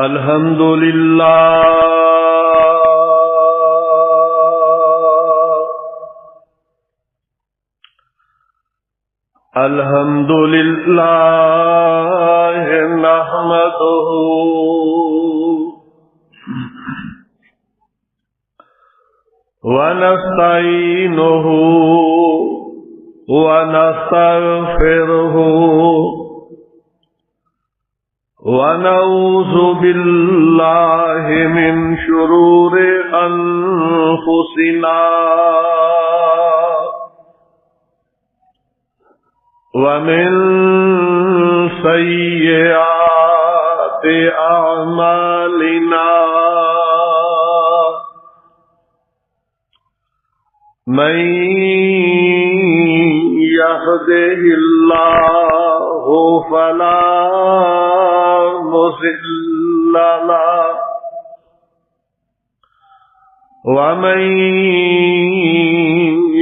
الحمد للہ الحمد للہ نحمدہ ونستعینہ ونستغفرہ ونعوذ باللہ من شرور انفسنا ومن سیئات اعمالنا من يهده الله فلا مضل له ومن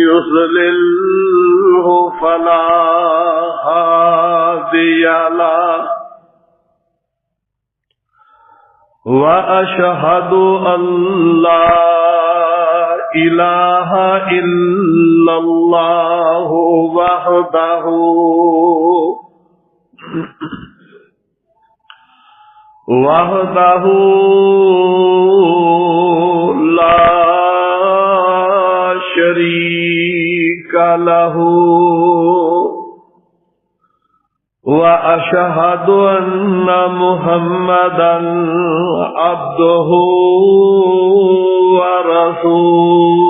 يضلله فلا هادي له وأشهد أن لا إله إلا الله وحده لا شريك له وأشهد أن محمدا عبده ورسوله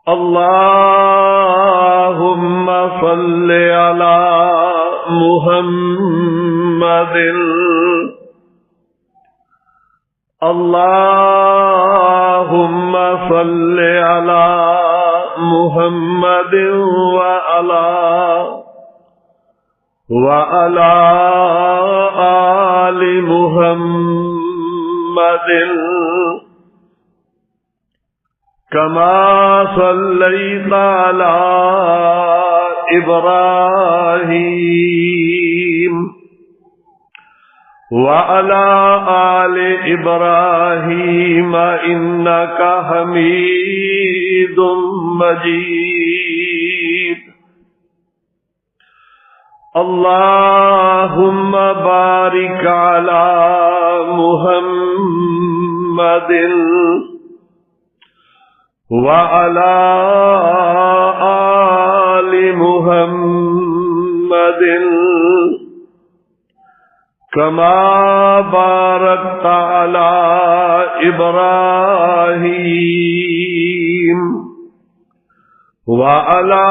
اللهم صل على محمد اللهم صل على محمد وعلى آل محمد كما صليت على إبراهيم وعلى آل إبراهيم إنك حميد مجيد اللهم بارك على محمد وعلى آل محمد كما باركت على إبراهيم وعلى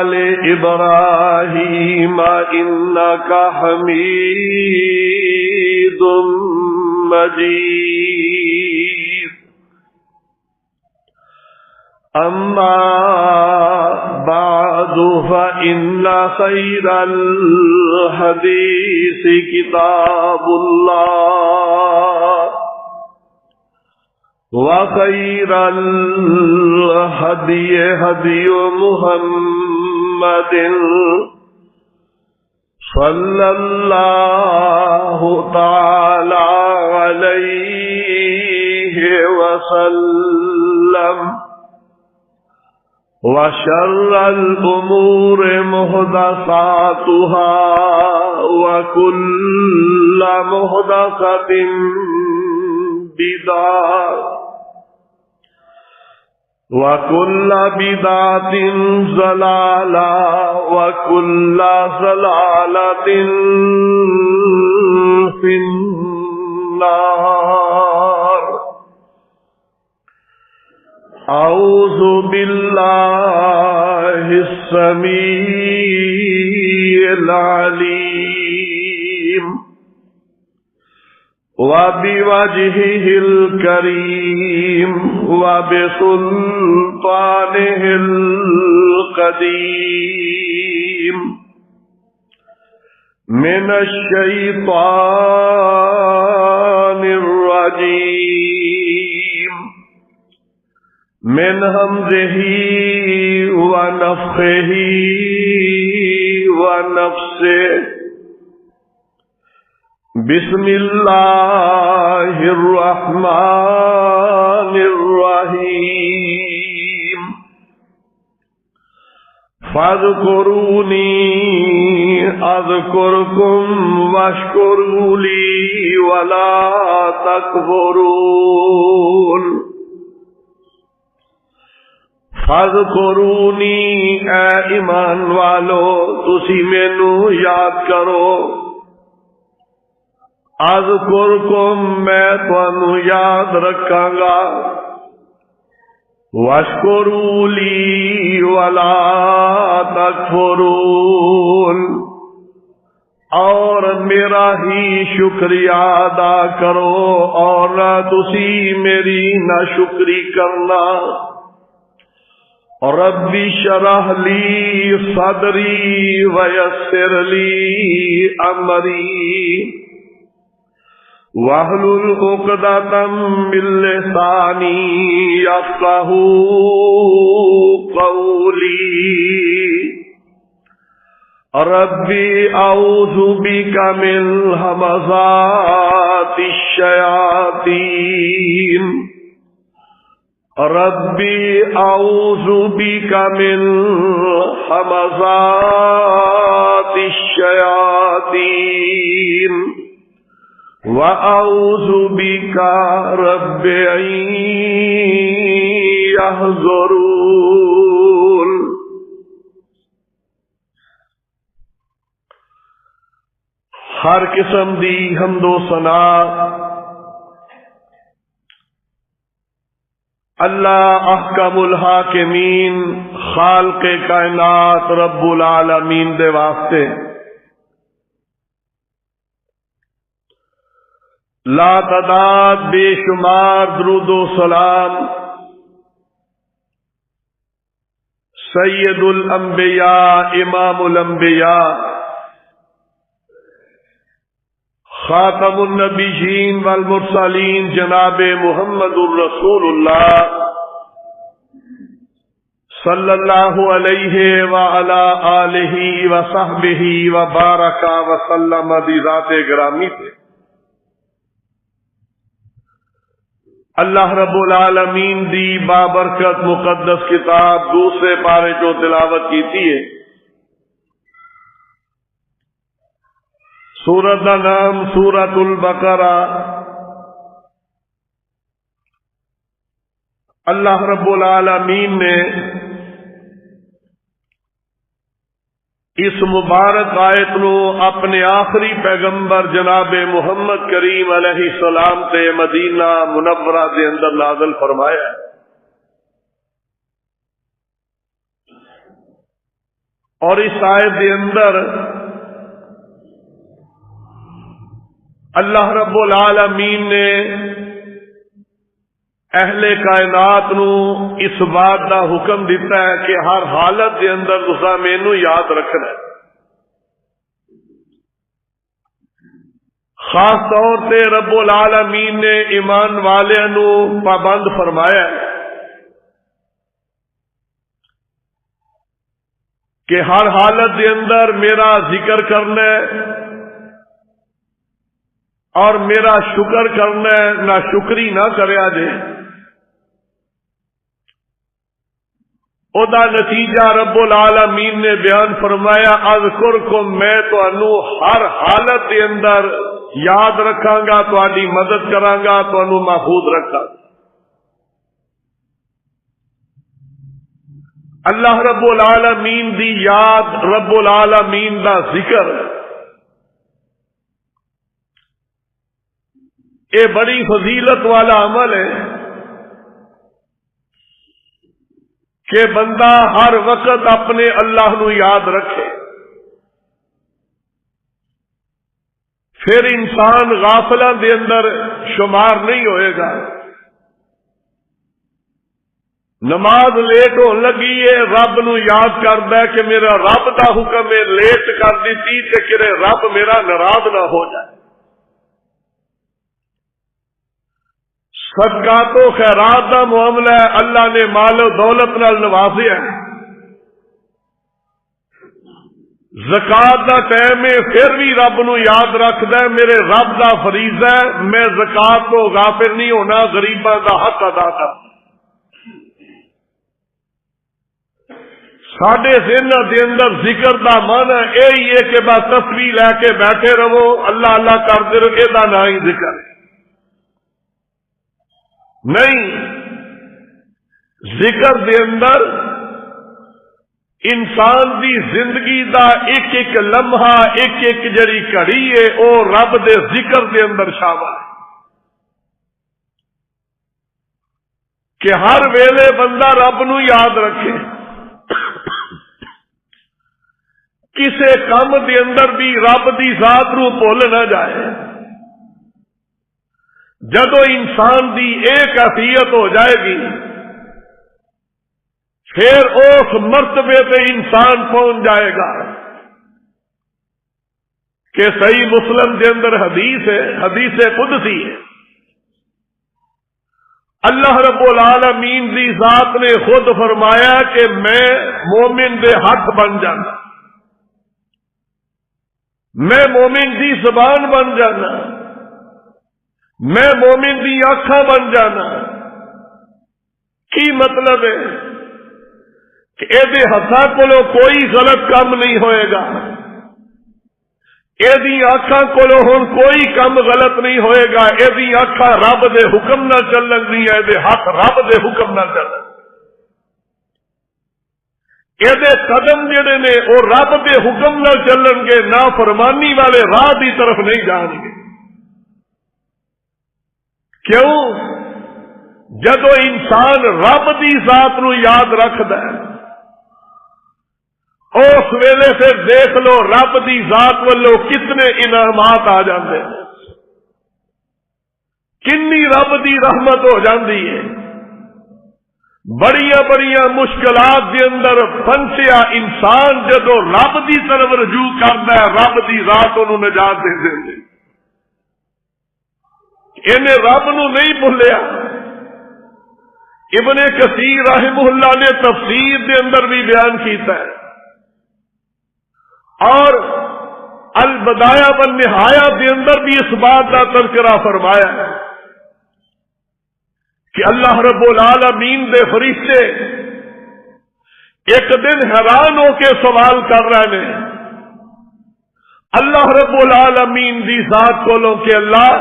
آل إبراهيم إنك حميد مجيد أما بعد فإن خير الحديث كتاب الله وخير الهدي هدي محمد صلى الله تعالى عليه وسلم وشر الأمور محدثاتها وكل محدثة بدعة وكل بدعة ضلالة وكل ضلالة في النار أعوذ بالله السميع العليم وبوجهه الكريم وبسلطانه القديم من الشيطان الرجيم من همزه ونفخه ونفسه بسم اللہ الرحمن الرحیم فاذکرونی اذکرکم واشکروا لی ولا تکفرون فاذکرونی اے ایمان والو تسی مینوں یاد کرو اذکرکم میں تانوں یاد رکھاں گا واشکروا لی ولا تکفرون اور میرا ہی شکریہ ادا کرو اور نہ تسی میری ناشکری کرنا ربی شرح لی صدری ویسر لی امری واحلل عقدۃ من لسانی یفقهوا قولی ربی اعوذ بک من همزات الشیاطین ربی اعوذ بک من همزات الشیاطین وَأَعُوذُ بِكَ رَبِّ أَن يَحْضُرُونِ ہر قسم دی حمد و ثنا اللہ احکم الحاکمین خالق کائنات رب العالمین دے واسطے لا تعداد بے شمار درود و سلام سید الانبیاء امام الانبیاء خاتم النبیین والمرسلین جناب محمد الرسول اللہ صلی اللہ علیہ وعلی آلہ وصحبہ وبارک وسلم دی ذات گرامی سے اللہ رب العالمین دی بابرکت مقدس کتاب دوسرے پارے جو تلاوت کی تھی ہے سورت کا نام سورت البقرہ اللہ رب العالمین نے اس مبارک آیت نو اپنے آخری پیغمبر جناب محمد کریم علیہ السلام تے مدینہ منورہ دے اندر نازل فرمایا ہے اور اس آیت دے اندر اللہ رب العالمین نے اہل کائنات نو اس بات دا حکم دیتا ہے کہ ہر حالت دے اندر تساں مینوں یاد رکھنا ہے خاص طور تے رب العالمین نے ایمان والیاں نو پابند فرمایا ہے کہ ہر حالت دے اندر میرا ذکر کرنا ہے اور میرا شکر کرنا ہے نہ شکری نہ کریا جے او دا نتیجہ رب العالمین نے بیان فرمایا اذکرکم میں تانوں ہر حالت دے اندر یاد رکھاں گا تہاڈی مدد کراں گا تانوں محفوظ رکھاں اللہ رب العالمین دی یاد رب العالمین دا ذکر یہ بڑی فضیلت والا عمل ہے کہ بندہ ہر وقت اپنے اللہ نو یاد رکھے پھر انسان غافلاں دے اندر شمار نہیں ہوئے گا نماز لیٹ ہون لگی ہے رب نو یاد کردا ہے کہ میرا رب دا حکم ہے لیٹ کر دیتی تے کہ رب میرا ناراض نہ ہو جائے صدقات و خیرات دا معاملہ ہے اللہ نے مال و دولت نال نوازیا ہے زکات دا ٹائم ہے پھر بھی رب نو یاد رکھدا ہے، میرے رب دا فریضہ ہے، میں زکات تو غافل نہیں ہونا، غریباں دا حق ادا کرنا۔ ساڈے ذہناں دے اندر ذکر دا معنی یہی ہے کہ بس تسبیح لے کے بیٹھے رہو، اللہ اللہ کرتے رہو، یہ نہ ہی ذکر نہیں۔ ذکر دے اندر انسان دی زندگی دا ایک ایک لمحہ، ایک ایک جڑی گھڑی ہے وہ رب دے ذکر دے اندر شامل ہے، کہ ہر ویلے بندہ رب نو یاد رکھے، کسے کام دے اندر بھی رب دی ذات نو بھول نہ جائے۔ جدو انسان دی ایک حیثیت ہو جائے گی پھر اس مرتبے پہ انسان پہنچ جائے گا کہ صحیح مسلم کے اندر حدیث ہے، حدیث قدسی ہے، اللہ رب العالمین دی ذات نے خود فرمایا کہ میں مومن دے ہاتھ بن جانا، میں مومن دی زبان بن جانا، میں مومن دی آنکھاں بن جانا۔ کی مطلب ہے کہ یہ ہاتھاں کولو کوئی غلط کام نہیں ہوئے گا، یہ آنکھاں کولو ہن کوئی کام غلط نہیں ہوئے گا، یہ آنکھاں رب دے حکم نہ چلن گی، یہ ہاتھ رب دے حکم نہ چلن، یہ قدم جڑے نے وہ رب دے حکم نہ چلن گے، نافرمانی والے راہ دی طرف نہیں جان گے۔ کیوں؟ جدو انسان رب دی ذات نو یاد رکھدا ہے اس ویلے سے دیکھ لو رب دی ذات والو کتنے انعامات آ جاندے ہیں، کنی رب دی رحمت ہو جاندی ہے۔ بڑیاں بڑیاں مشکلات دے اندر پھنسیا انسان جدو رب دی طرف رجوع کردا ہے، رب دی ذات انہوں نجات دے دیندی، انہیں رب نو نہیں بھولیا۔ ابن کثیر رحمہ اللہ نے تفسیر دے اندر بھی بیان کیتا ہے، اور البدایہ والنہایہ دے اندر بھی اس بات کا تذکرہ فرمایا ہے کہ اللہ رب العالمین دے فرشتے ایک دن حیران ہو کے سوال کر رہے ہیں اللہ رب العالمین دی ذات کولوں کہ اللہ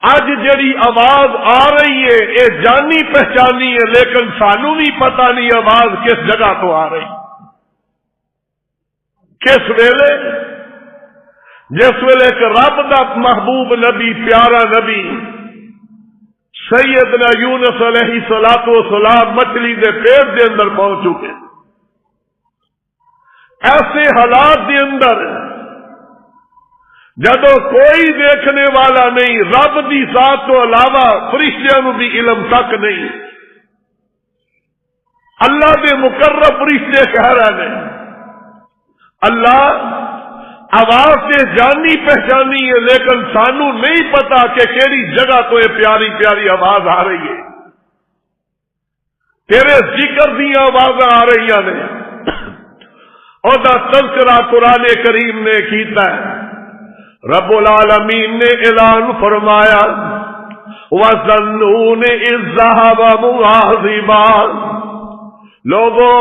اج جڑی آواز آ رہی ہے یہ جانی پہچانی ہے، لیکن سانو بھی پتہ نہیں آواز کس جگہ تو آ رہی، کس ویلے؟ جس ویلے کہ رب دا محبوب نبی، پیارا نبی سیدنا یونس علیہ الصلوۃ والسلام مچھلی دے پیٹ دے اندر پہنچ چکے، ایسے حالات دے اندر جدو کوئی دیکھنے والا نہیں، رب دی ذات تو علاوہ فرشتیاں نو بھی علم تک نہیں، اللہ دے مقرب فرشتے کہہ رہے ہیں اللہ آواز سے جانی پہچانی ہے، لیکن سانو نہیں پتا کہ کیڑی جگہ تو یہ پیاری پیاری آواز آ رہی ہے، تیرے ذکر دی آواز آ رہی نے، اور دا تذکرہ قرآن کریم نے کیتا ہے۔ رب العالمین نے اعلان فرمایا وَظَنُّونِ إِذْ ذَهَبَ مُغَاضِبًا، لوگوں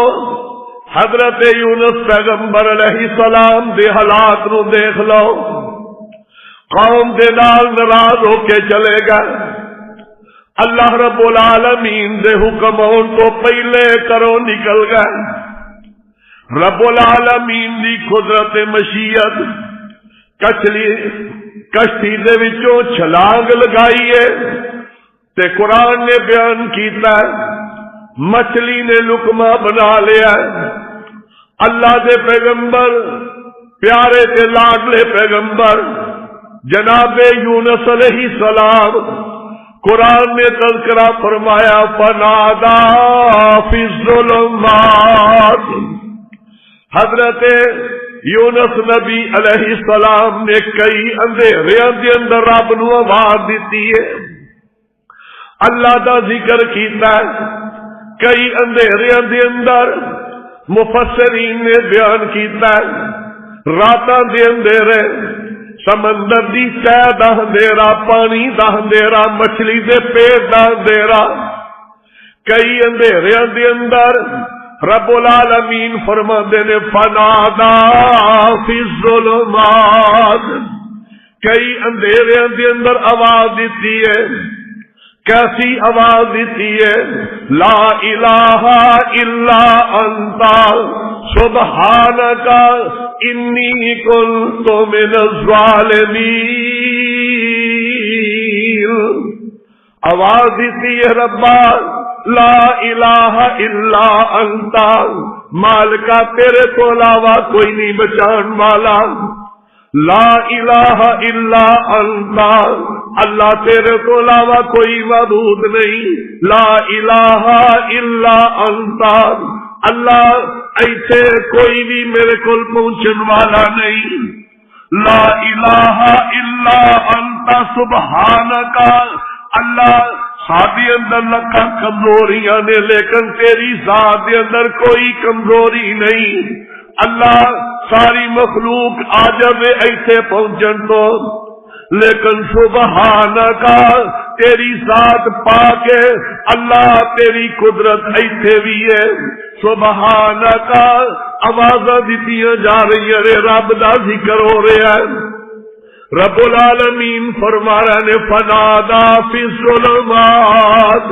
حضرت یونس پیغمبر علیہ السلام دے حالات نو دیکھ لو، قوم دے نال ناراض ہو کے چلے گئے، اللہ رب العالمین دے حکم ہون تو پہلے کرو نکل گئے، رب العالمین دی قدرت مشیت کشتی دے وچوں چھلانگ لگائی ہے، تے قرآن نے بیان کیتا ہے مچھلی نے لقمہ بنا لیا ہے۔ اللہ دے پیغمبر پیارے تے لاڈلے پیغمبر جناب یونس علیہ السلام قرآن نے تذکرہ فرمایا فنادا فی الظلمات، حضرت یونس نبی علیہ السلام نے کئی اندھیریاں دے اندر رب نو آواز دیتی ہے، اللہ دا ذکر کیتا ہے، کئی اندھیریاں دے اندر مفسرین نے بیان کیتا ہے راتاں دے اندھیرے سمندر دی تہ دا اندھیرا پانی دا اندھیرا مچھلی دے پیٹ دا اندھیرا کئی اندھیریاں دے اندر رب العالمین فرماندے نے فنادا فی الظلمات کئی اندھیریاں دے اندر آواز دیتی ہے کیسی آواز دیتی ہے لا الہ الا انت سبحانک انی کنت من الظالمین آواز دیتی ہے ربا لا الہ الا انت مالکا تیرے تو علاوہ کوئی نہیں بچان والا لا الہ الا انت اللہ تیرے تو علاوہ کوئی معبود نہیں لا الہ الا انت اللہ ایسے کوئی بھی میرے کو پہنچن والا نہیں لا الہ الا انت سبحانک اللہ سادی اندر لکھا کمزوریاں نے لیکن تیری ذات کے اندر کوئی کمزوری نہیں اللہ ساری مخلوق عاجز ایسے پہنچن تو لیکن سبحانک تیری ذات پاک ہے اللہ تیری قدرت ایسے بھی ہے سبحانک آوازاں دیتیاں جا رہی ہیں رب دا ذکر ہو رہا ہے رب العالمین فرما رہے نے فنادا فی الظلمات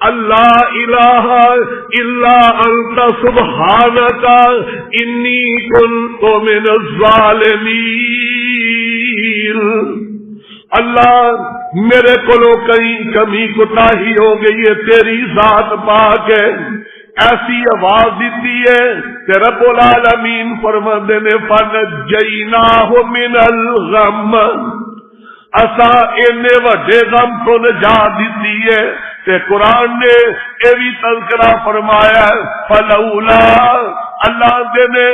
اللہ الہ الا انت سبحانک انی کنت من الظالمین اللہ میرے کو کہیں کمی کوتاہی ہو گئی ہے تیری ذات پاک ہے ایسی آواز دیتی ہے کہ رب العالمین فرماندے نے فنجیناہ من الغم اسا اینے وڈے غم تو نجات دیتی ہے کہ قرآن نے یہ بھی تذکرہ فرمایا فلولا اللہ دے نے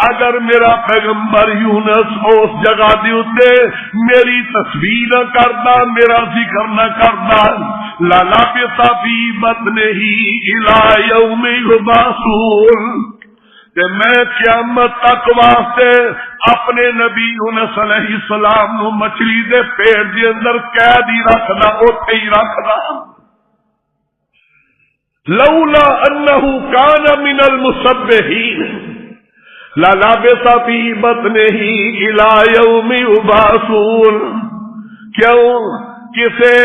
اگر میرا پیغمبر یونس اس جگہ دے اتے میری تصویر نہ کرتا میرا ذکر نہ کرتا للبث فی بطنہ الی یوم یبعثون کہ میں قیامت تک واسطے اپنے نبی یونس علیہ السلام نو مچھلی دے پیٹ دے اندر قید ہی رکھنا اوتھے ہی رکھنا لولا انہ کان من المسبحین للبث فی بطنہ الی یوم یبعثون کیوں کسے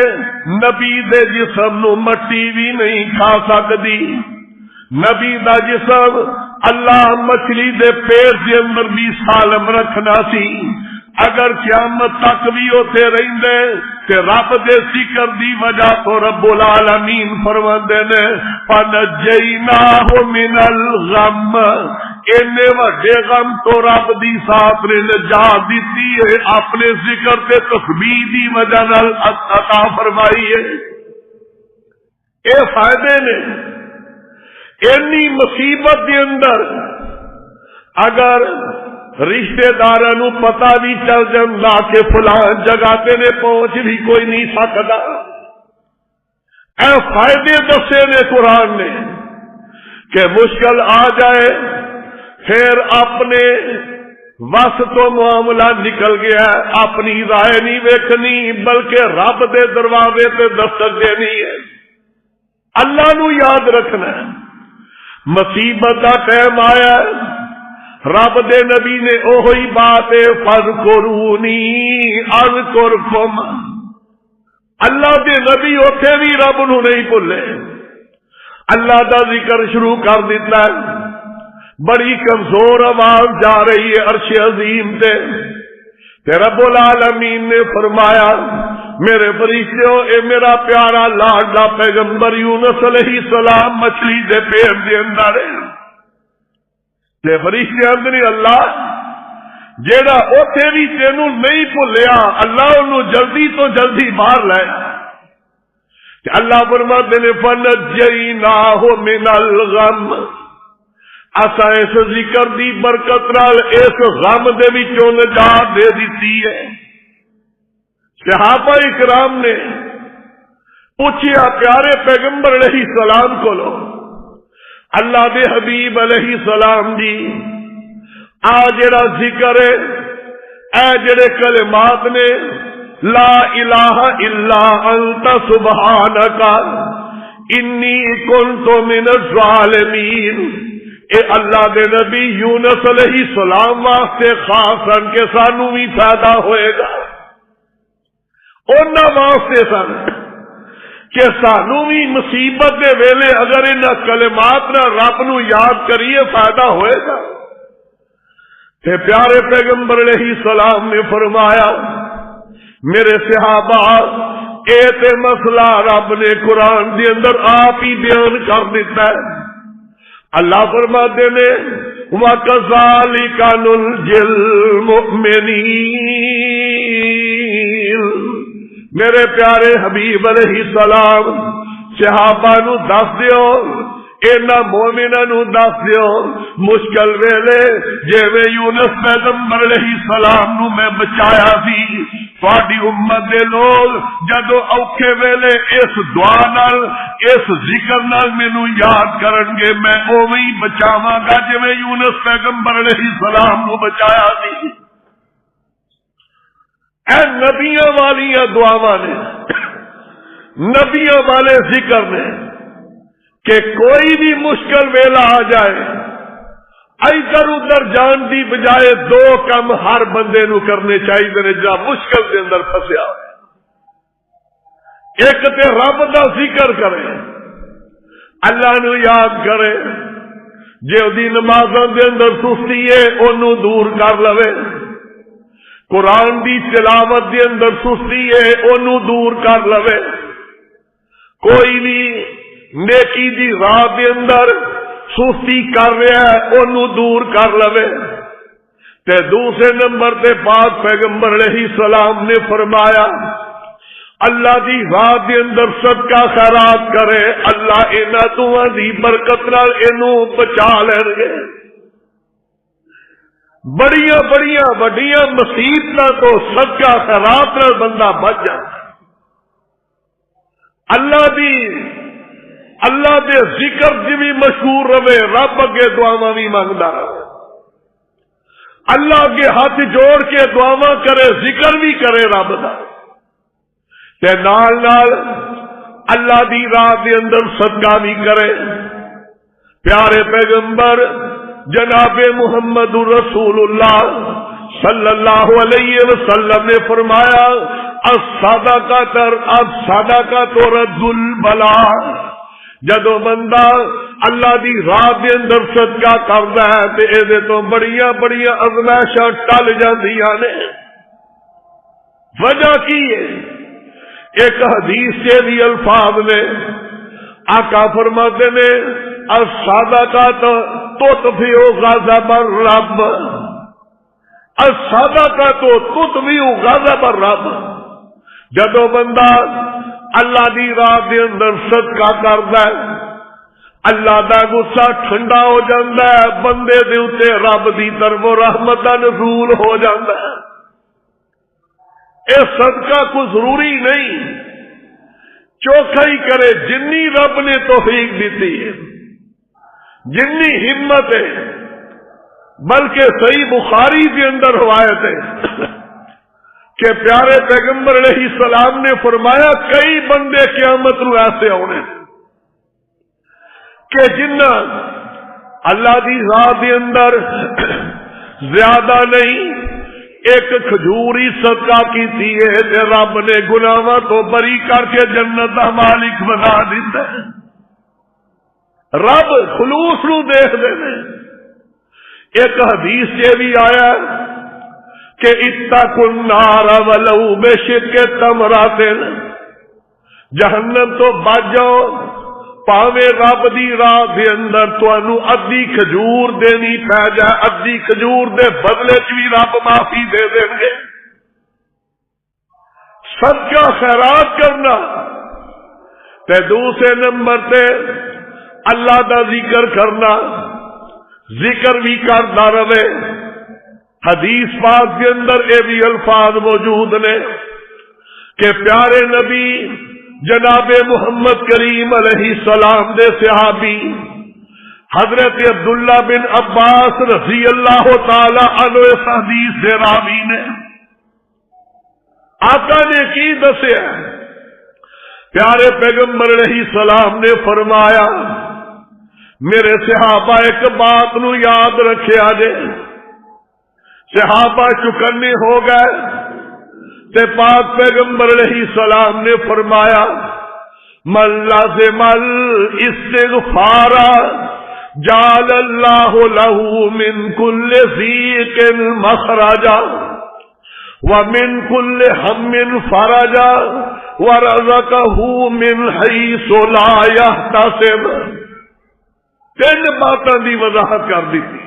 نبی دے جسم نو مٹی بھی نہیں کھا سکتی نبی دا جسم اللہ مچھلی دے پیٹ دے اندر بھی سالم رکھنا سی اگر قیامت تک بھی ہوتے رہندے کہ رب دے ذکر دی وجہ تو رب العالمین فرماندے نے فنجیناہ من الغم اینے وڈے غم تو رب دی ساتھ نے نجات دیتی ہے اپنے ذکر تے تسبیح دی وجہ نال عطا فرمائی ہے اے فائدے نے اینی مصیبت دے اندر اگر رشتے داراں نو پتہ بھی چل جاندا کہ فلاں جگہ تے نے پہنچ بھی کوئی نہیں سکدا اے فائدے دسے نے قرآن نے کہ مشکل آ جائے پھر اپنے وس تو معاملہ نکل گیا اپنی رائے نہیں ویکھنی بلکہ رب دے دروازے تے دستک دینی ہے اللہ نو یاد رکھنا ہے مصیبت کا ٹائم آیا رب دے نبی نے اوہی بات فذکرونی اذکرکم اللہ دے نبی اوتھے بھی رب نو نہیں بھولے اللہ دا ذکر شروع کر دیتا ہے بڑی کمزور آواز جا رہی ہے عرش عظیم تے رب العالمین نے فرمایا میرے فرشتوں اے میرا پیارا لاڈلا پیغمبر یونس علیہ السلام مچھلی دے پیٹ دے اندر تے فرشتے اندر اللہ جیڑا اوتھے بھی تینوں نہیں بھولیا اللہ انہوں جلدی تو جلدی باہر لایا اللہ فرماتے نے فنجیناہ من الغم اسا اس ذکر دی برکت نال اس غم دے وچوں نجات دے دیتی ہے صحابہ اکرام نے پوچھیا پیارے پیغمبر علیہ السلام کو اللہ دے حبیب علیہ السلام دی آ جڑا ذکر ہے، اے جڑے کلمات نے لا الہ الا انت سبحانک انی کنت من الظالمین، اے اللہ دے نبی یونس علیہ السلام واسطے خاص سن کہ سانو بھی فائدہ ہوئے گا، انہاں واسطے سن کہ سانو بھی مصیبت دے ویلے اگر انہاں کلمات نہ رب نو یاد کریے فائدہ ہوئے گا۔ تے پیارے پیغمبر علیہ السلام نے فرمایا میرے صحابہ اے تے مسئلہ رب نے قرآن دے اندر آپ ہی بیان کر دیتا ہے۔ اللہ فرماتے نے وَكَذَلِكَ نُنْجِي الْمُؤْمِنِينَ، میرے پیارے حبیب علیہ السلام صحابہ نو دس دیو، اینا مومنہ نو دس دیو مشکل ویلے جیویں یونس پیغمبر علیہ السلام نو میں بچایا سی، تہاڈی امت دے لوگ جدو اوکھے ویلے اس دعا نال اس ذکر نال مینوں یاد کرن گے میں اوویں ہی بچاواں گا جویں یونس پیغمبر علیہ السلام نو بچایا سی۔ اے نبیاں والیاں دعاواں نے، نبیاں والے ذکر نے کہ کوئی بھی مشکل ویلا آ جائے ادھر ادھر جان دی بجائے دو کم ہر بندے نو کرنے چاہیے جا مشکل دے اندر پھسیا، ایک تے رب دا ذکر کرے، اللہ نو یاد کرے، جے دی نمازاں دے اندر سستی ہے اونوں دور کر لوے، قرآن دی تلاوت دے اندر سستی ہے اونوں دور کر لوے، کوئی بھی نیکی دی راہ دے اندر سستی کر رہا ہے اونوں دور کر لوے۔ تے دوسرے نمبر تے پاک پیغمبر علیہ السلام نے فرمایا اللہ دی راہ دے اندر صدقہ خیرات کرے، اللہ انہاں دوواں دی برکت نال اینوں بچا لین گے۔ بڑیاں بڑیاں وڈیاں مصیبتاں تو صدقہ خیرات نال بندہ بچ جاندا، اللہ دے ذکر جی بھی مشہور رہے، رب اگے دعاواں بھی منگدا رہے، اللہ اگے ہاتھ جوڑ کے دعاواں کرے، ذکر بھی کرے رب دا، تے نال نال اللہ دی راہ دے اندر صدقہ بھی کرے۔ پیارے پیغمبر جناب محمد رسول اللہ صلی اللہ علیہ وسلم نے فرمایا الصدقۃ رد البلاء، جدو بندہ اللہ دی راہ دے اندر صدقہ کردا ہے تے اے دے تو بڑیاں بڑیاں ازمائشاں ٹل جاندیاں نے۔ وجہ کی ہے؟ ایک حدیث سے بھی الفاظ نے آقا فرماتے نے الصدقۃ تطفئ غضب الرب، الصدقۃ تطفئ غضب الرب، جدو بندہ اللہ دی راہ دے اندر صدقہ کردا ہے اللہ دا غصہ ٹھنڈا ہو جاندا ہے، بندے دے اوتے رب دی طرف رحمت دا نزول ہو جاندا ہے۔ اے صدقہ کو ضروری نہیں چوکھا ہی کرے، جنی رب نے توفیق دیتی ہے، جنی ہمت ہے، بلکہ صحیح بخاری کے اندر روایت ہے کہ پیارے پیغمبر علیہ السلام نے فرمایا کئی بندے قیامت نو ایسے ہونے کہ جنہ اللہ دی راہ دے اندر زیادہ نہیں ایک کھجوری صدقہ کیتی ہے تے رب نے گناہاں تو بری کر کے جنت دا مالک بنا دیتا ہے۔ رب خلوص نو دیکھ دے نے۔ ایک حدیث سے بھی آیا کہ اتقوا النار ولو بشق تمرۃ، جہنم تو بچ جاؤ پاوے رب دی راہ دے اندر تانوں ادھی کھجور دینی پے جائے، ادھی کھجور دے بدلے چ بھی رب معافی دے دیں گے۔ صدقہ خیرات کرنا تے دوسرے نمبر تے اللہ دا ذکر کرنا، ذکر بھی کرتا رہے۔ حدیث پاک کے اندر یہ بھی الفاظ موجود نے کہ پیارے نبی جناب محمد کریم علیہ السلام دے صحابی حضرت عبداللہ بن عباس رضی اللہ تعالی عنہ اس حدیث سے راوی نے آقا نے کی دسیا، پیارے پیغمبر علیہ السلام نے فرمایا میرے صحابہ ایک بات نو یاد رکھیا جے، صحابہ چکنے ہو گئے تے پاک پیغمبر علیہ السلام نے فرمایا من لازم الاستغفار جعل اللہ له من کل ضیق مخرجا ومن کل ہم فرجا ورزقہ من حیث لا یحتسب۔ تین باتاں دی وضاحت کر دی تھی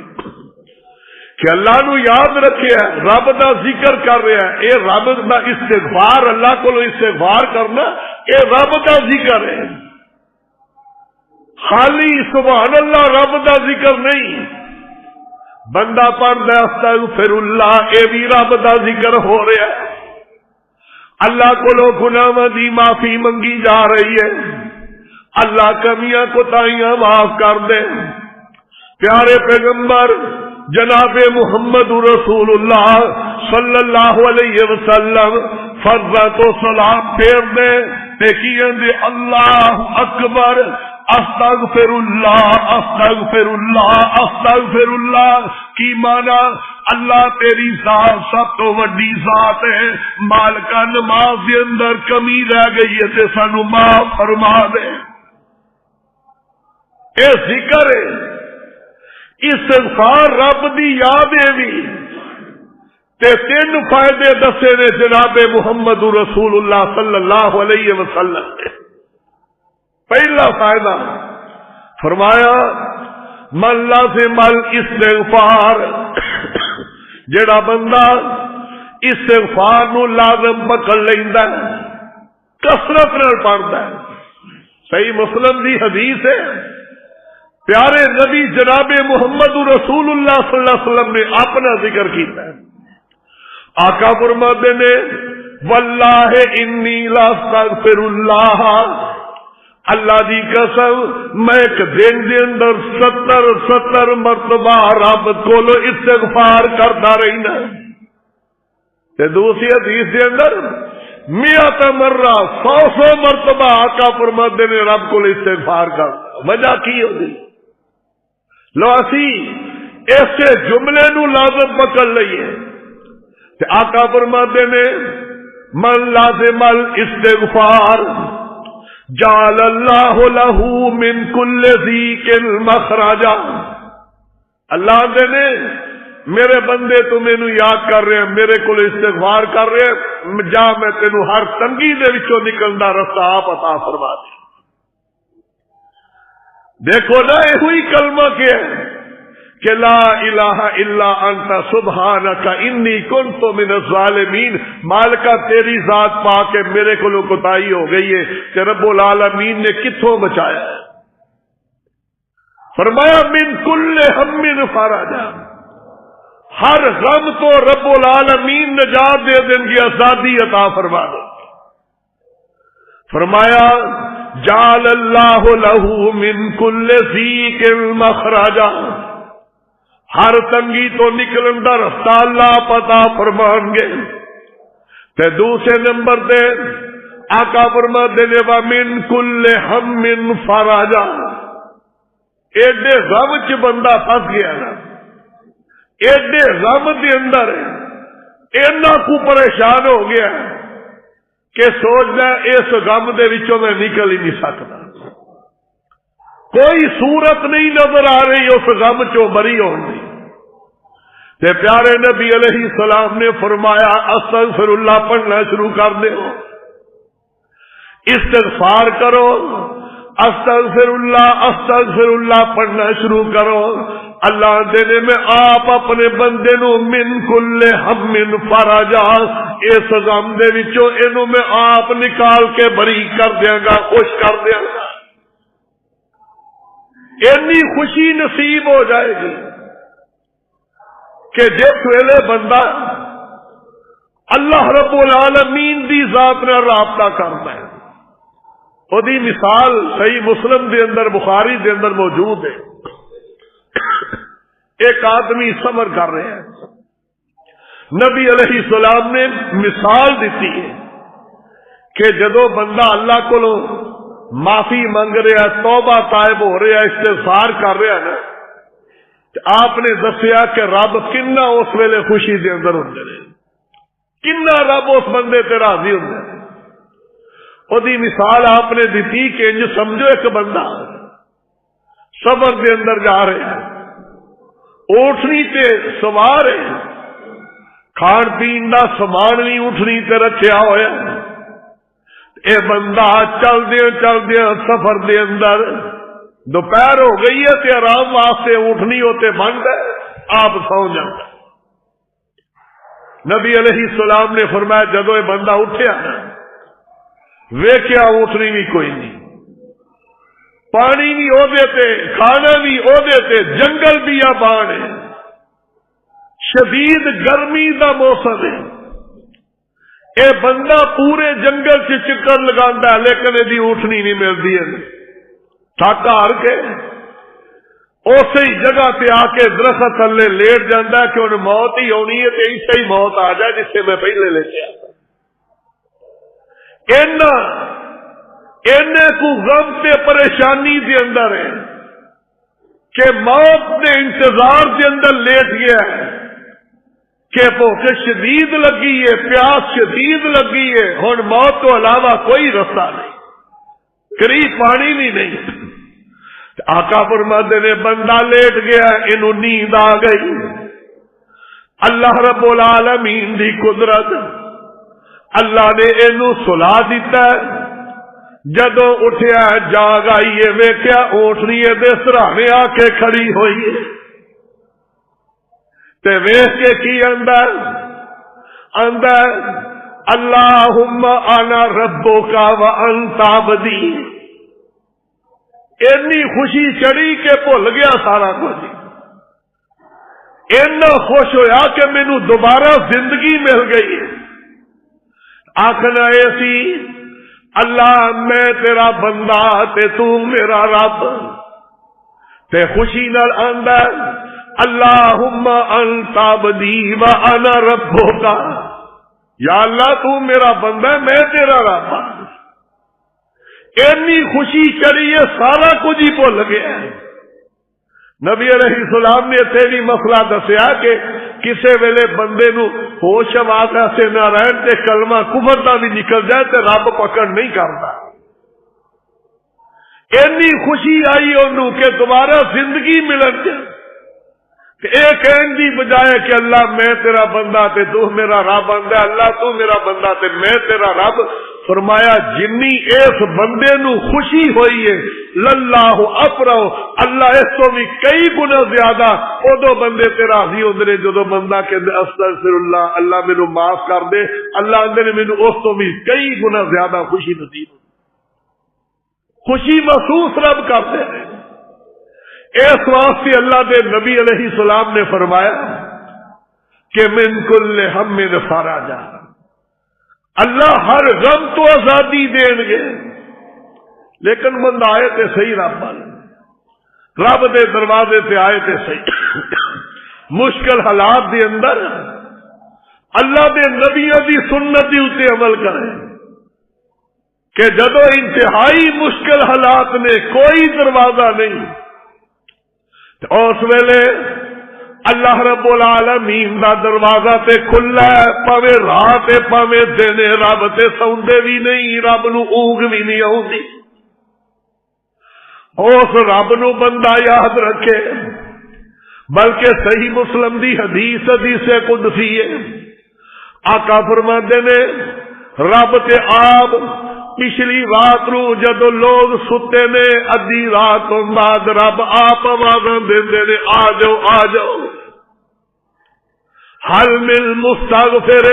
کہ اللہ نو یاد رکھے، رب دا ذکر کر رہا ہے، اے رب دا استغفار، اللہ کو استغفار کرنا اے رب دا ذکر ہے، خالی سبحان اللہ رب دا ذکر نہیں۔ بندہ پڑھتا ہے استغفر اللہ، اے بھی رب دا ذکر ہو رہا ہے، اللہ کو گناہاں دی معافی منگی جا رہی ہے، اللہ کمیاں کوتاہیاں معاف کر دے۔ پیارے پیغمبر جناب محمد رسول اللہ صلی اللہ علیہ وسلم فرض تو سلام پھیر دے تے کہندے اللہ اکبر استغفر اللہ استغفر اللہ استغفر اللہ، کی مانا اللہ تیری ذات سب تو وڈی ذات ہے، مالکا نماز کے اندر کمی رہ گئی ہے تے سانو معاف فرما دے۔ اے ذکر ہے، استغفار رب دی یاد ہے بھی تے تین فائدے دسے نے جناب محمد رسول اللہ صلی اللہ علیہ وسلم نے۔ پہلا فائدہ فرمایا من لازم الاستغفار، جڑا بندہ استغفار نو لازم پکڑ لیندا ہے، کثرت نال پڑھدا ہے۔ صحیح مسلم دی حدیث ہے، پیارے نبی جناب محمد رسول اللہ صلی اللہ علیہ وسلم نے اپنا ذکر کیتا ہے۔ آقا فرماتے نے واللہ انی لاستغفر اللہ، اللہ دی قسم میں ایک دن دے اندر 70 مرتبہ رب کولو استغفار کرتا رہنا۔ تے دوسری حدیث دے اندر 100 مرہ 100 مرتبہ آقا فرماتے نے رب کو استغفار کرتا۔ وجہ کی ہوتی؟ لو اسی ایسے جملے نو لازم پکڑ لئیے تے آقا فرماتے نے من لازم الاستغفار جعل اللہ له من کل ضیق مخرجا۔ اللہ دے نے میرے بندے تو مینو یاد کر رہے ہیں، میرے کو استغفار کر رہے ہیں، جا میں تینو ہر تنگی دے وچوں نکلنا رستہ آپ عطا فرما دے۔ دیکھو نا یہ ہوئی کلمہ کیا ہے کہ لا الہ الا انت سبحانک انی کنت من الظالمین، مالکا تیری ذات پا کے میرے کو کوتاہی ہو گئی ہے کہ رب العالمین نے کتھوں بچایا ہے۔ فرمایا من کل ہم فرجا، ہر غم تو رب العالمین نجات دے دیں گی، آزادی عطا فرما دے۔ فرمایا جعل اللہ له من کل ضیق مخرجا، ہر تنگی تو نکلن دا رستہ اللہ پتا فرمان گے۔ تے دوسرے نمبر تے آقا فرماتے نے ومن کل ہم فرجا، ایڈے غم چ بندہ پھنس گیا نا، ایڈے غم دے اندر اینا کو پریشان ہو گیا کہ سوچنا اس غم دے وچوں میں نکل ہی نہیں سکتا، کوئی صورت نہیں نظر آ رہی اس غم چوں بری ہونے۔ تے پیارے نبی علیہ السلام نے فرمایا استغفر اللہ پڑھنا شروع کر دو، استغفار کرو، استغفر اللہ پڑھنا شروع کرو۔ اللہ دینے میں آپ اپنے بندے نو من کل ہم فرجا، اس غم دے وچوں اینو میں آپ نکال کے بری کر دیاں گا، خوش کر دیاں گا۔ اینی خوشی نصیب ہو جائے گی کہ جس ویلے بندہ اللہ رب العالمین دی ذات نال رابطہ کرتا ہے، وہ دی مثال صحیح مسلم دے اندر بخاری دے اندر موجود ہے۔ ایک آدمی صبر کر رہے ہیں، نبی علیہ السلام نے مثال دیتی ہے کہ جدو بندہ اللہ کو معافی منگ رہا، توبہ تائب ہو رہا، استغفار کر رہا نا، آپ نے دسیا کہ رب کنا اس ویلے خوشی دے اندر ہوندے نے، کنا رب اس بندے تے راضی ہوندا ہے۔ دی مثال آپ نے دیتی کہ انج سمجھو ایک بندہ صبر دے اندر جا رہے ہیں، اونٹنی تے سوار ہے، کھان پین دا سامان بھی اونٹنی تے رکھیا ہویا، اے بندہ چلدیا سفر دے اندر دوپہر ہو گئی ہے تے آرام واسطے اونٹنی ہوتے بند ہے، آپ سو جاتا۔ نبی علیہ السلام نے فرمایا جدو یہ بندہ اٹھیا نا، ویکھیا اونٹنی بھی کوئی نہیں، پانی بھی او دیتے، کھانا بھی او دیتے، جنگل بھی آبان ہے، شدید گرمی دا موسم ہے، اے بندہ پورے جنگل سے چکر لگاندا ہے لیکن یہ اونٹنی نہیں ملتی ہے، تھک ہار کے اسی جگہ تے آ کے درخت تھلے لیٹ جاندہ ہے کہ انہیں موت ہی ہونی ہے تے ایسے ہی موت آ جائے جس سے میں پہلے لے کے آتا۔ اینے کو غم تے پریشانی دے اندر ہے کہ موت نے انتظار دے اندر لیٹ گیا ہے کہ بھوک شدید لگی ہے، پیاس شدید لگی ہے، ہن موت تو علاوہ کوئی رستہ نہیں، قریب پانی بھی نہیں۔ آقا فرماتے نے بندہ لیٹ گیا، انہوں نیند آ گئی، اللہ رب العالمین دی قدرت، اللہ نے انہوں سلا دیتا ہے، جدو اٹھیا جاگ آئیے ویکھیا اونٹنی دے سرانے آ کے کھڑی ہوئی ہے، تے ویکھ کے کی اندر اللہم انا ربک وانت عبدی، اتنی خوشی چڑھی کہ بھول گیا سارا کچھ، اتنا خوش ہویا کہ مینوں دوبارہ زندگی مل گئی ہے۔ آخنا ایسی اللہ میں تیرا بندہ تے تو میرا رب، تے خوشی نال آندا اللہم انت عبدی وانا ربک، یا اللہ تو میرا بندہ میں تیرا رب، اتنی خوشی چڑھی ہے سارا کچھ ہی بھول گیا۔ نبی علیہ السلام نے اتنے بھی مسئلہ دسیا کہ کسے ویلے بندے نو ہوش آواز ایسے نہ رہن تے کلمہ کفر دا بھی نکل جائے تے رب پکڑ نہیں کرتا، اتنی خوشی آئی انہوں کہ دوبارہ زندگی ملن ایک کہن دی بجائے کہ اللہ میں تیرا بندہ تے تو میرا رب بندہ، اللہ تو میرا بندہ تے میں تیرا رب، فرمایا جنی اس بندے نو خوشی ہوئی ہے للہ افرح، اللہ اس تو بھی کئی گنا زیادہ ادو بندے تے راضی ہوندے نے جدو بندہ کہندے استغفر اللہ، اللہ مینوں معاف کر دے، اللہ اندر نے مینوں اس تو بھی کئی گنا زیادہ خوشی نصیب، خوشی محسوس رب کرتے ہیں۔ اس واسطے اللہ دے نبی علیہ السلام نے فرمایا کہ من کل ہم فرجا، اللہ ہر غم تو آزادی دین گے، لیکن بندہ آئے تے صحیح رب دے دروازے تے آئے تے صحیح، مشکل حالات دے اندر اللہ دے نبیوں دی سنت دی اتے عمل کرے کہ جدو انتہائی مشکل حالات میں کوئی دروازہ نہیں، اس ویلے اللہ رب العالمین دا دروازہ تے کھلا ہے، پاوے رات تے پاوے دن، رب تے سوندے بھی نہیں، رب نو اونگ بھی نہیں آؤندی، اس رب نو بندہ یاد رکھے، بلکہ صحیح مسلم دی حدیث قدسی ہے، آقا فرماندے نے رب تے آپ پچھلی رات نو جدو لوگ ستے نے ادھی رات تو بعد رب آپ آوازاں دیندے نے آ جاؤ آ جاؤ، حل من مستغفر،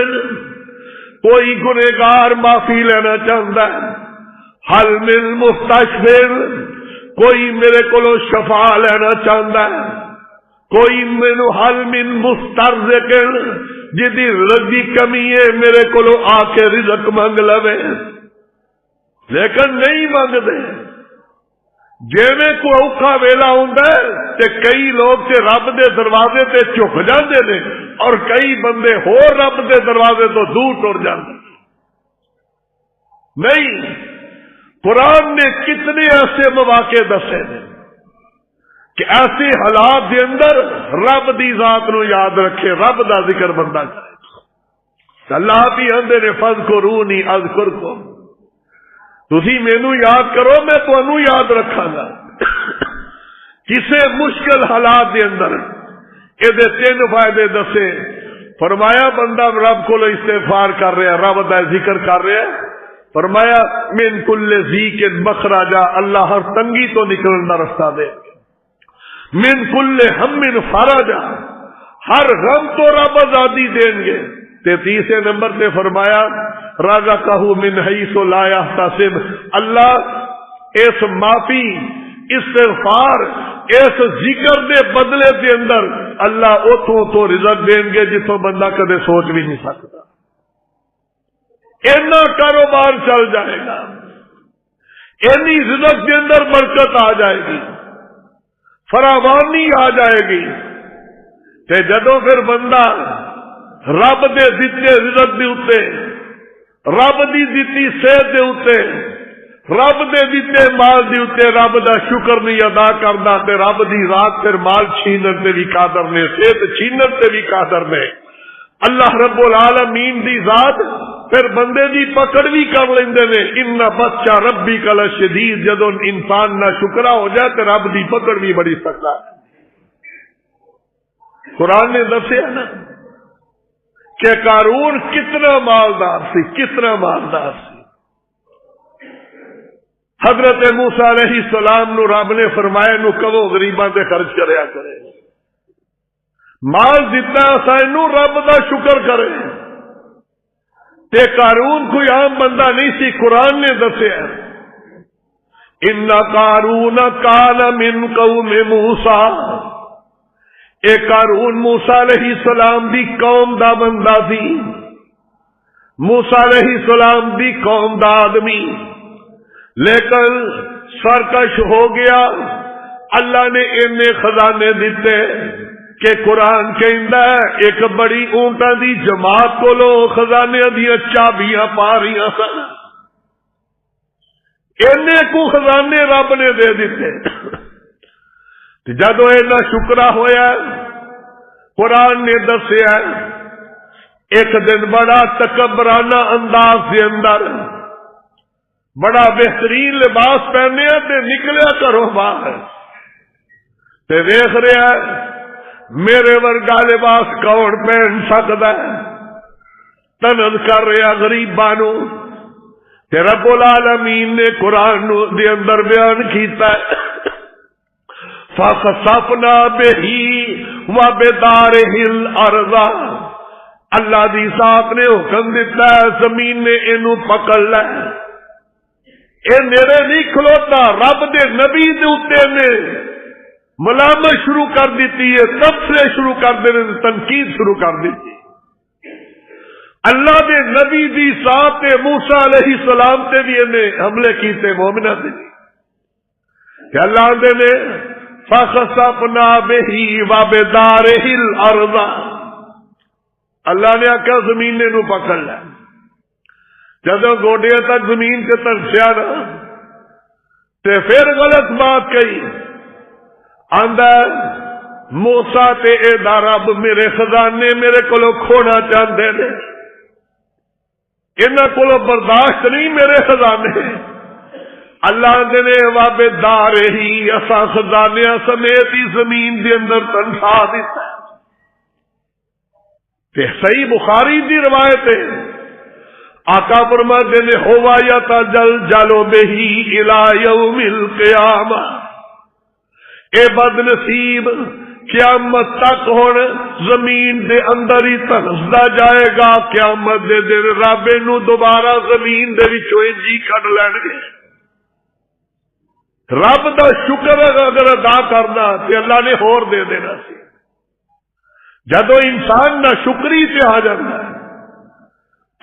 کوئی گنہگار معافی لینا چاہتا ہے، حل من مستشفر، کوئی میرے کو شفا لینا چاہتا ہے، کوئی مینو حل من مسترزق، جدی رزق کمی ہے میرے کو آ کے رزق منگ لوے، لیکن نہیں منگتے، ਜਿਵੇਂ ਕੋਈ ਔਖਾ ਵੇਲਾ ਹੁੰਦਾ ਤੇ ਕਈ ਲੋਕ ਤੇ ਰੱਬ ਦੇ ਦਰਵਾਜ਼ੇ ਤੇ ਝੁਕ ਜਾਂਦੇ ਨੇ ਔਰ ਕਈ ਬੰਦੇ ਹੋਰ ਰੱਬ ਦੇ ਦਰਵਾਜ਼ੇ ਤੋਂ ਦੂਰ ਟੁਰ ਜਾਂਦੇ। نہیں، قرآن نے کتنے ایسے مواقع دسے نے کہ ایسے حالات دے اندر رب دی ذات نو یاد رکھے، رب دا ذکر بندہ کرے۔ اللہ بھی آندے نے فذکرونی اذکرکم، تسی مینوں یاد کرو میں تانوں یاد رکھاں گا۔ کسے مشکل حالات دے اندر یہ تین فائدے دسے، فرمایا بندہ رب کو استغفار کر رہا ہے، رب دا ذکر کر رہا ہے، فرمایا من کل ذیک مخرجا، اللہ ہر تنگی تو نکلنے کا رستہ دے، من کل ہم فرجا، ہر غم تو رب آزادی دیں گے۔ تیسرے نمبر پہ فرمایا رزقہ من حیث لا یحتسب، اللہ اس معافی، استغفار، اس ذکر دے بدلے دے اندر اللہ اتوں تو رزق دیں گے جتوں بندہ کدے سوچ بھی نہیں سکتا۔ اینا کاروبار چل جائے گا، اینی رزق کے اندر برکت آ جائے گی، فراوانی آ جائے گی۔ تے جدوں پھر بندہ رب دے دتے رزق دے اوتے، رب دی دتی صحت دے اوتے، رب دے دتے مال دے اوتے رب دا شکر نہیں ادا کردا تے رب دی ذات پھر مال چھینن تے بھی قادر نے، صحت چھینن تے بھی قادر نے۔ اللہ رب العالمین دی ذات پھر بندے دی پکڑ بھی کر لیندے نے۔ ان بطش ربک لشدید، جدوں انسان نہ شکرا ہو جائے تو رب دی پکڑ بھی بڑی سخت ہے۔ قرآن نے دسیا نا کہ قارون کتنا مالدار سی، کتنا مالدار سی۔ حضرت موسیٰ علیہ السلام نو رب نے فرمایا نو کہو غریباں تے خرچ کریا کرے، مال دیتا سائنو رب دا شکر کرے۔ تے قارون کوئی عام بندہ نہیں سی، قرآن نے دسیا ان قارون کان من قوم موسیٰ، اے قارون موسیٰ علیہ السلام دی قوم دا بندہ سی، موسیٰ علیہ السلام دی قوم دا آدمی، لیکن سرکش ہو گیا۔ اللہ نے انہیں خزانے دیتے کہ قرآن کہندا ہے ایک بڑی اونٹاں دی جماعت کو لو خزانے دیاں چابیاں پا رہی سن، اینے کو خزانے رب نے دے دیتے۔ جدو اینا شکرا ہویا قرآن نے دسیا ایک دن بڑا تکبرانہ انداز کے اندر بڑا بہترین لباس پہنے تے نکلیا گھروں باہر تے ویکھ رہا میرے ورگا لباس کون پہن سکتا ہے، تنز کر رہا غریباں نو۔ تے رب العالمین نے قرآن دے اندر بیان کیتا ہے فَخَسَفْنَا بِهِ وَبِدَارِهِ الْأَرْضَ، اللہ دی ذات نے حکم دیتا ہے زمین نے اینو پکڑ لے، اے میرے نہیں کھلوتا، رب دے نبی دے اوتے نے ملامت شروع کر دیتی ہے، تبصرے شروع کر دینے، تنقید شروع کر دیتی۔ اللہ دے نبی دی ذات موسیٰ علیہ السلام تے بھی انہیں حملے کیتے مومنہ دے کہ اللہ دے نے فَخَسَفْنَا بِهِ وَبِدَارِهِ الْأَرْضَ، اللہ نے آکھا زمین نے نو پکڑ لے، جدو گوڈیاں تک زمین کے ترسیا نا تے پھر غلط بات کہی، آندا موسیٰ تے اے دا رب میرے خزانے میرے کولو کھونا چاہندے نے، انہاں کولو برداشت نہیں میرے خزانے۔ اللہ نے وَبِدَارِهِ اساں خزانیاں سمیت ہی زمین دے اندر تنخا دیتا ہے۔ تے صحیح بخاری دی روایت ہے آقا فرماتے نے ہوا یتجلجل بہ الی یوم القیامہ، اے بد نصیب قیامت تک ہن زمین دے اندر ہی تنسدا جائے گا، قیامت دے دن رب نو دوبارہ زمین دے وچوں جی کڈ لین گے۔ رب دا شکر اگر ادا کرنا تے اللہ نے ہور دے دینا سی۔ جدو انسان نہ شکری تے آ جاتا ہے،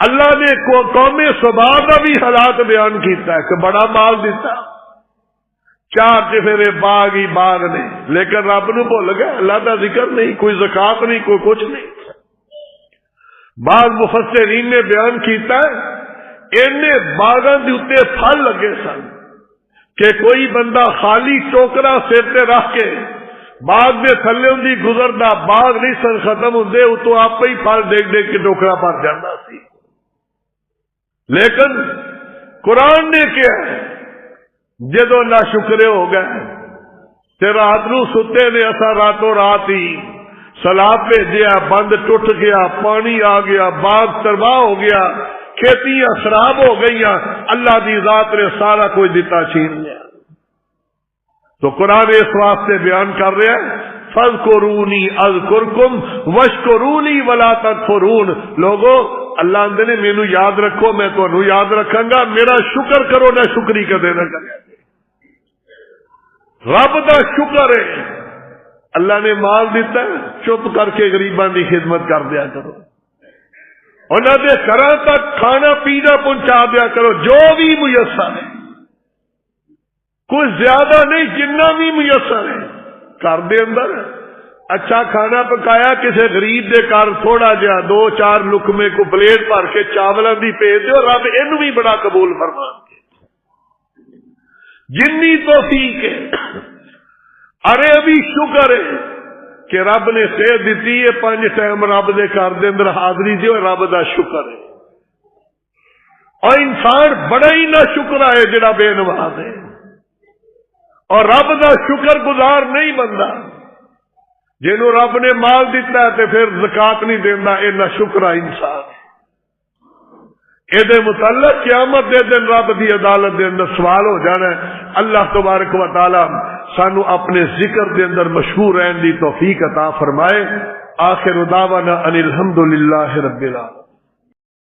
اللہ نے قوم سبا کا بھی حالات بیان کیتا ہے کہ بڑا مال دیتا، چار چفیرے باغ ہی باغ نے، لیکن رب نو بھول گئے، اللہ دا ذکر نہیں، کوئی زکات نہیں، کوئی کچھ نہیں۔ بعض مفسرین نے بیان کیتا ہے اینے باغاں دے اوتے پھل لگے سن کہ کوئی بندہ خالی ٹوکرا سر تے رکھ کے باغ دے تھلے دی گزردا، باغ نہیں سن ختم ہوندے، اتوں آپ ہی پھل ڈگ ڈگ کے ٹوکرا بھر جاندا سی۔ لیکن قرآن نے کیا جدو نہ شکرے ہو گئے تے رات نو ستے نے اسا راتوں رات ہی سیلاب بھیجیا، بند ٹوٹ گیا، پانی آ گیا، باغ ترباہ ہو گیا، کھیتیاں خراب ہو گئی، اللہ دی ذات نے سارا کوئی دیتا چھین لیا۔ تو قرآن اس واسطے بیان کر رہا ہے فَاذْكُرُونِي أَذْكُرْكُمْ وَاشْكُرُوا وَلَا تَكْفُرُونَ۔ لوگو اللہ اندے نے مینو یاد رکھو، میں تمہیں یاد رکھاں گا، میرا شکر کرو نہ شکری کدے نہ کرے۔ رب دا شکر ہے اللہ نے مال دیتا ہے، چپ کر کے غریباں دی خدمت کر دیا کرو، انہاں دے گھراں تک کھانا پینا پہنچا دیا کرو جو بھی میسر ہے، کوئی زیادہ نہیں، جنہ بھی میسر ہے۔ گھر دے اندر اچھا کھانا پکایا، کسی غریب دے گھر تھوڑا جہا دو چار لقمے کو پلیٹ بھر کے چاولاں دی بھیج دیو، رب اینو بھی بڑا قبول فرمان گے جنی توفیق ہے۔ ارے ابھی شکر ہے کہ رب نے صحت دیتی ہے، 5 ٹائم رب دے گھر دے اندر حاضری دیو، رب دا شکر ہے۔ اور انسان بڑا ہی نہ شکر ہے جڑا بے نواز ہے، اور رب دا شکر گزار نہیں بندا۔ جنہوں رب نے مال دیتا ہے تے پھر زکات نہیں دیندا، اے نہ شکرا انسان۔ اے دے متعلق قیامت دے دن رب دی عدالت دے اندر سوال ہو جانا ہے۔ اللہ تبارک و تعالی سانو اپنے ذکر دے اندر مشہور رہن دی توفیق عطا فرمائے۔ آخر دعوانا ان الحمدللہ رب العالمین۔